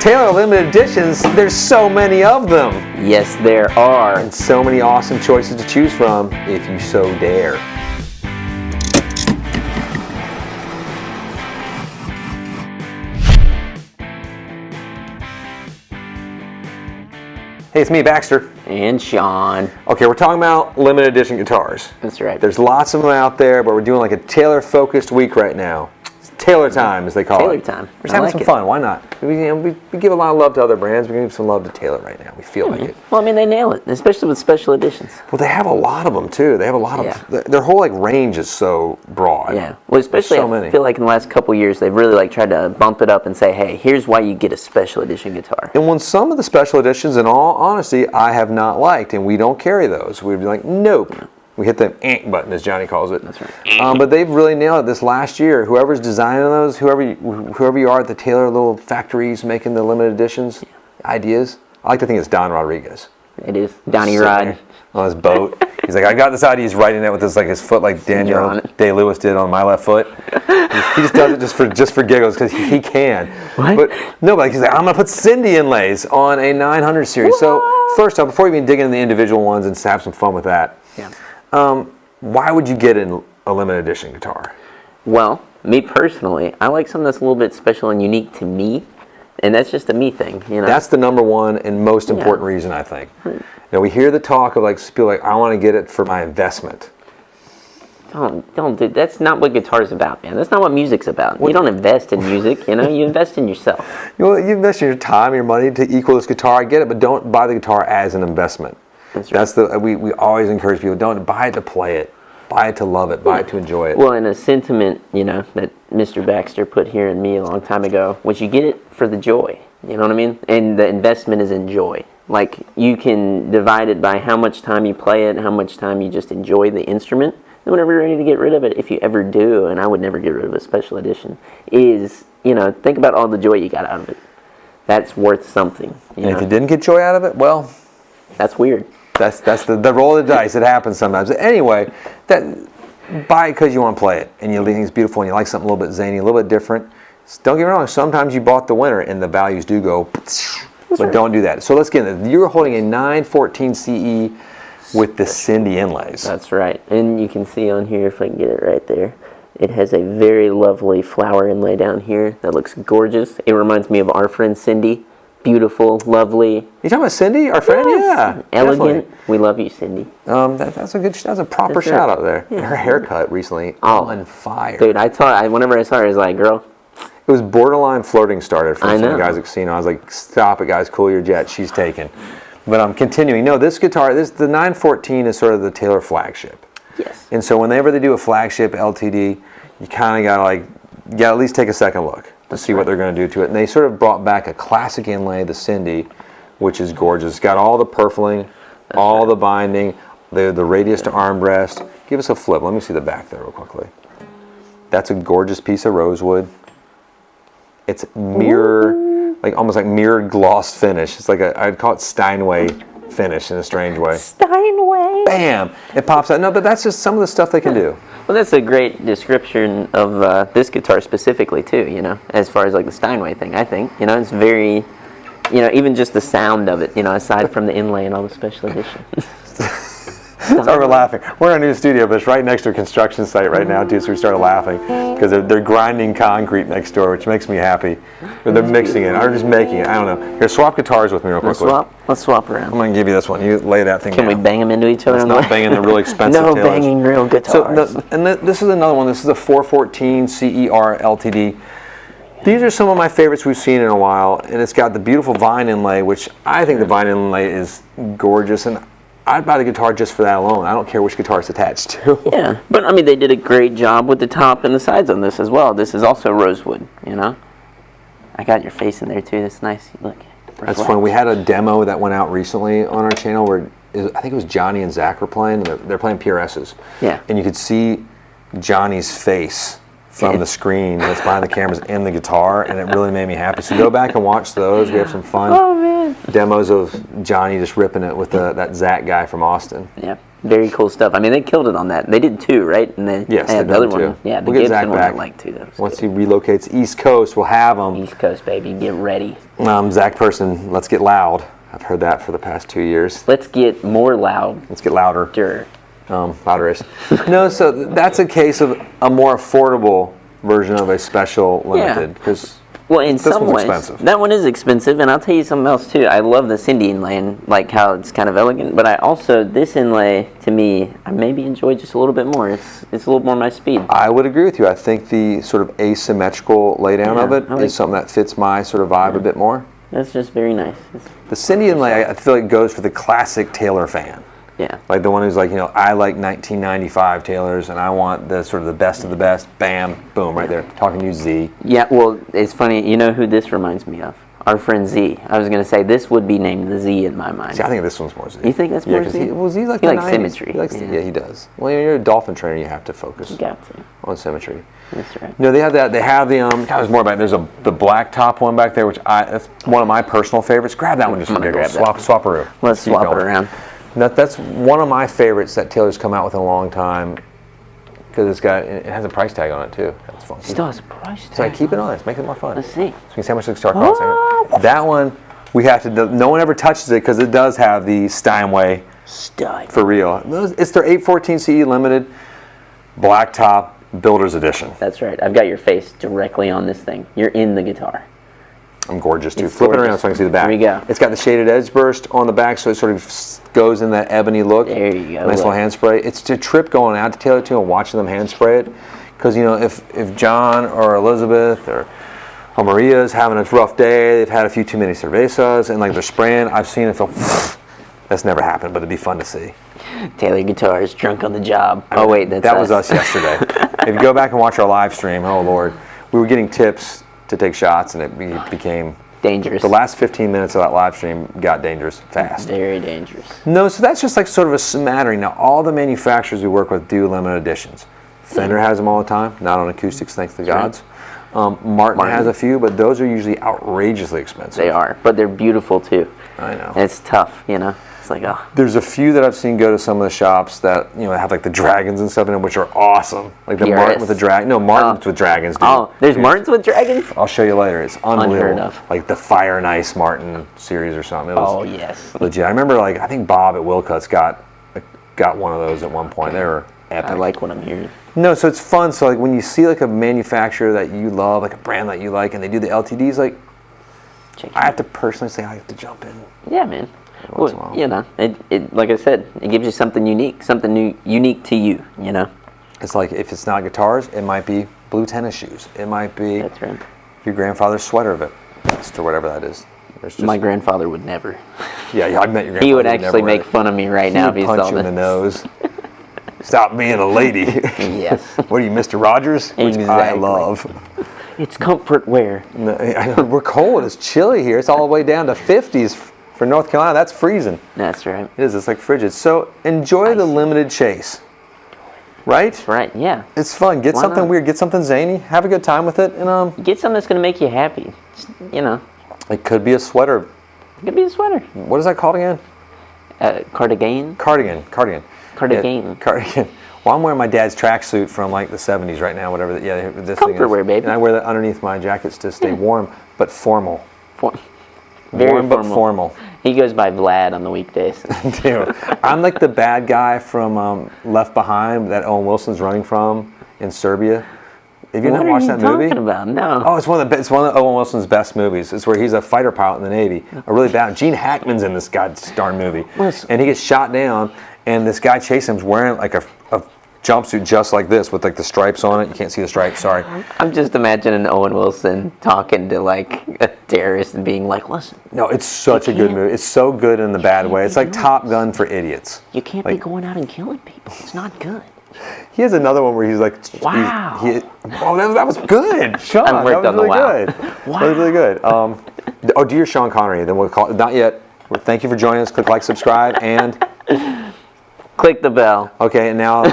Taylor limited editions, there's so many of them. Yes, there are. And so many awesome choices to choose from, if you so dare. Hey, it's me, Baxter. And Sean. Okay, we're talking about limited edition guitars. That's right. There's lots of them out there, but we're doing like a Taylor-focused week right now. It's Taylor time, as they call it. Taylor time. We're just having some fun. Why not? We give a lot of love to other brands. We give some love to Taylor right now. We feel like it. Well, I mean, they nail it, especially with special editions. Well, they have a lot of them, too. They have a lot of... Their whole like range is so broad. Yeah. Well, especially so I feel like in the last couple years, they've really like tried to bump it up and say, hey, here's why you get a special edition guitar. And when some of the special editions, in all honesty, I have not liked, and we don't carry those. We'd be like, nope. Yeah. We hit the button, as Johnny calls it. That's right. But they've really nailed it this last year. Whoever's designing those, whoever you are at the Taylor little factories making the limited editions, ideas. I like to think it's Don Rodriguez. It is. Donnie Rod. On his boat. He's like, I got this idea. He's writing it with his foot like Daniel Day-Lewis did on my left foot. He just does it just for giggles because he can. What? But no, but he's like, I'm gonna put Cindy inlays on a 900 series. What? So first off, before we even dig into the individual ones and have some fun with that, why would you get a limited edition guitar? Well, me personally, I like something that's a little bit special and unique to me, and that's just a me thing, you know. That's the number one and most important reason, I think. You know, we hear the talk of like people like, I want to get it for my investment. Don't do. That's not what guitar's about, man. That's not what music's about. You don't invest in music, you know. You invest in yourself. You invest in your time, your money to equal this guitar. I get it, but don't buy the guitar as an investment. That's right. We always encourage people, don't buy it to play it. Buy it to love it. Buy it to enjoy it. Well, and a sentiment, you know, that Mr. Baxter put here in me a long time ago was you get it for the joy. You know what I mean? And the investment is in joy. Like, you can divide it by how much time you play it, how much time you just enjoy the instrument. And whenever you're ready to get rid of it, if you ever do, and I would never get rid of a special edition, is, you know, think about all the joy you got out of it. That's worth something. And if you didn't get joy out of it, well... That's weird. That's the roll of the dice. It happens sometimes. Anyway, buy it because you want to play it, and you think it's beautiful, and you like something a little bit zany, a little bit different. Don't get me wrong. Sometimes you bought the winner, and the values do go, but don't do that. So let's get into it. You're holding a 914 CE with the Cindy inlays. That's right. And you can see on here, if I can get it right there, it has a very lovely flower inlay down here that looks gorgeous. It reminds me of our friend Cindy. Beautiful, lovely. You talking about Cindy, our friend? Yeah, elegant. Definitely. We love you, Cindy. That's a proper shout out there. Yeah. Her haircut recently, on fire. Dude, whenever I saw her, I was like, girl. It was borderline flirting started from some guys at casino. I was like, stop it, guys, cool your jet. She's taken. But I'm continuing. No, this guitar, the 914 is sort of the Taylor flagship. Yes. And so whenever they do a flagship LTD, you kind of gotta at least take a second look to see what they're going to do to it. And they sort of brought back a classic inlay, the Cindy, which is gorgeous. It's got all the purfling, all the binding, the radius to armrest. Give us a flip. Let me see the back there real quickly. That's a gorgeous piece of rosewood. It's almost like mirrored gloss finish. It's like I'd call it Steinway finish in a strange way. Steinway. Bam! It pops out. No, but that's just some of the stuff they can do. Well, that's a great description of this guitar specifically, too, you know, as far as like the Steinway thing, I think. You know, it's very, you know, even just the sound of it, you know, aside from the inlay and all the special editions. Sorry, we're laughing. We're in a new studio, but it's right next to a construction site right now, too, so we started laughing because they're grinding concrete next door, which makes me happy. Or they're mixing it, or just making it. I don't know. Here, swap guitars with me real quickly. Let's swap around. I'm going to give you this one. You lay that thing down. Can we bang them into each other? It's not banging the really expensive No Taylors. banging real guitars. So, this is another one. This is the 414 CER LTD. These are some of my favorites we've seen in a while, and it's got the beautiful vine inlay, which I think the vine inlay is gorgeous, and I'd buy the guitar just for that alone. I don't care which guitar it's attached to. Yeah, but I mean, they did a great job with the top and the sides on this as well. This is also rosewood, you know? I got your face in there too. That's nice. Look. That's fun. We had a demo that went out recently on our channel where I think it was Johnny and Zach were playing. And they're playing PRSs. Yeah. And you could see Johnny's face from the screen that's behind the cameras and the guitar, and it really made me happy. So go back and watch those. We have some fun demos of Johnny just ripping it with that Zach guy from Austin. Yeah. Very cool stuff. I mean, they killed it on that. They did 2, right? And then Yes, the other one. Yeah, the we'll get Gibson Zach one back. I like too. That was Once good. he relocates East Coast, we'll have him. East Coast, baby, get ready. Zach Person, let's get loud. I've heard that for the past 2 years. Let's get more loud. Let's get louder. Sure. Louder-ish. No, so that's a case of a more affordable version of a special limited. Because well, in this some one's ways, expensive. that one is expensive, and I'll tell you something else too. I love the Cindy inlay, and like how it's kind of elegant, but I also, this inlay, to me, I maybe enjoy just a little bit more. It's a little more my speed. I would agree with you. I think the sort of asymmetrical laydown of it is something that fits my sort of vibe a bit more. That's just very nice. The Cindy inlay, I feel like goes for the classic Taylor fan. Yeah. Like the one who's like, I like 1995 Taylors, and I want the sort of the best of the best. Bam, boom, right there. Talking to you, Z. Yeah, well, it's funny. You know who this reminds me of? Our friend Z. I was going to say this would be named the Z in my mind. See, I think this one's more Z. You think that's more Z? He's like he the likes 90s. symmetry. He likes yeah, he does. Well, you're a dolphin trainer. You have to focus You got to. on symmetry. That's right. No, they have that. They have the God, there's more about it. There's the Blacktop one back there, which that's one of my personal favorites. Grab that one just for giggles. Swap-a-roo. Let's swap it around. That's one of my favorites that Taylor's come out with in a long time, because it has a price tag on it too. That's fun. Still has a price tag. So I keep it on. It's making it more fun. Let's see. So you can see how much it start costing. That one we have to. No one ever touches it because it does have the Steinway for real. It's their 814 CE limited Blacktop Builder's Edition. That's right. I've got your face directly on this thing. You're in the guitar. I'm gorgeous too. It's Flip it gorgeous. around so I can see the back. There you go. It's got the shaded edge burst on the back, so it sort of goes in that ebony look. There you go. Nice little hand spray. It's a trip going out to Taylor too and watching them hand spray it, because if John or Elizabeth or Maria's having a rough day, they've had a few too many cervezas, and like they're spraying, I've seen it feel. That's never happened, but it'd be fun to see. Taylor Guitars, drunk on the job. Oh wait, that was us yesterday. If you go back and watch our live stream, oh Lord, we were getting tips to take shots, and it became dangerous. The last 15 minutes of that live stream got dangerous fast. Very dangerous. No, so that's just like sort of a smattering. Now, all the manufacturers we work with do limited editions. Fender has them all the time, not on acoustics, thanks to the gods. Martin has a few, but those are usually outrageously expensive. They are, but they're beautiful too. I know. And it's tough, It's like, oh. There's a few that I've seen go to some of the shops that have like the dragons and stuff in them, which are awesome. Like the PRS. Martin with the dragon. No, Martins with dragons. Dude. Oh, there's Martins with dragons? I'll show you later. It's unbelievable. Unheard of. Like the Fire and Ice Martin series or something. It was yes. legit. I remember I think Bob at Wilcutt's got one of those at one point. They were epic. I like what I'm hearing. No, so it's fun. So like when you see like a manufacturer that you love, like a brand that you like, and they do the LTDs, like I have to personally say I have to jump in. Yeah, man. Well, it like I said, it gives you something unique, something new, unique to you. It's like if it's not guitars, it might be blue tennis shoes. It might be That's right. your grandfather's sweater of it, or whatever that is. My grandfather would never. Yeah, I met your grandfather. He would actually make fun of me right now if he saw punch you in the nose. Stop being a lady. Yes. What are you, Mr. Rogers? Which I Exactly. love. It's comfort wear. No, I know, we're cold. It's chilly here. It's all the way down to 50s for North Carolina. That's freezing. That's right. It is. It's like frigid. So enjoy the limited chase. Right? Right. Yeah. It's fun. Get Why something not? weird. Get something zany. Have a good time with it. And Get something that's going to make you happy. it could be a sweater. It could be a sweater. What is that called again? Cardigan. Cardigan. Cardigan. Yeah, cardigan. Well, I'm wearing my dad's tracksuit from like the 70s right now, whatever. This Comfort thing is. wear, baby. And I wear that underneath my jackets to stay warm, but formal. Very warm but formal. He goes by Vlad on the weekdays. Dude, I'm like the bad guy from Left Behind that Owen Wilson's running from in Serbia. Have you not watched that movie? What are you talking about? No. Oh, it's one of Owen Wilson's best movies. It's where he's a fighter pilot in the Navy. A really bad. Gene Hackman's in this darn movie, and he gets shot down. And this guy chasing him's wearing like a jumpsuit just like this with like the stripes on it. You can't see the stripes. Sorry. I'm just imagining Owen Wilson talking to like a terrorist and being like, "Listen." No, it's such a good movie. It's so good in the bad way. It's like Top Gun for idiots. You can't be going out and killing people. It's not good. He has another one where he's like, wow. That was good. Sean, I worked that was on really the wow. good. Wow. That was really good. Do your Sean Connery. Then we'll call it. Not yet. Well, thank you for joining us. Click like, subscribe, and click the bell. Okay, and now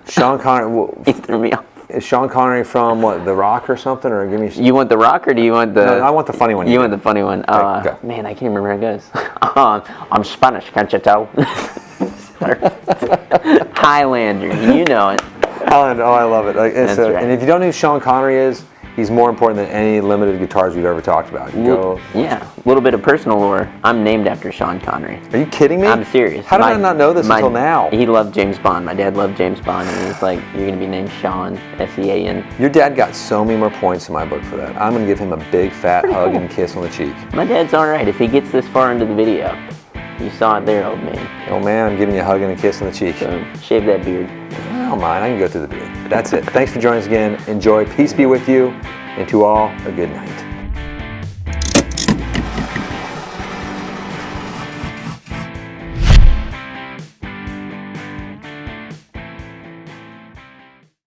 Sean Connery. He threw me off. Is Sean Connery from what, The Rock or something? Or give me. You want The Rock or do you want the? No, I want the funny one. You want the funny one? Okay. Man, I can't remember how it goes. I'm Spanish, can't you tell? Perfect. Highlander, you know it. Alan, oh, I love it. Like, That's right. And if you don't know who Sean Connery is, he's more important than any limited guitars we've ever talked about. Yeah, a little bit of personal lore. I'm named after Sean Connery. Are you kidding me? I'm serious. How did I not know this until now? He loved James Bond. My dad loved James Bond, and he's like, "You're gonna be named Sean, S-E-A-N." Your dad got so many more points in my book for that. I'm gonna give him a big fat hug and kiss on the cheek. My dad's all right if he gets this far into the video. You saw it there, old man. Oh man, I'm giving you a hug and a kiss on the cheek. So shave that beard. I don't mind. I can go through the beard. That's it. Thanks for joining us again. Enjoy. Peace be with you. And to all, a good night.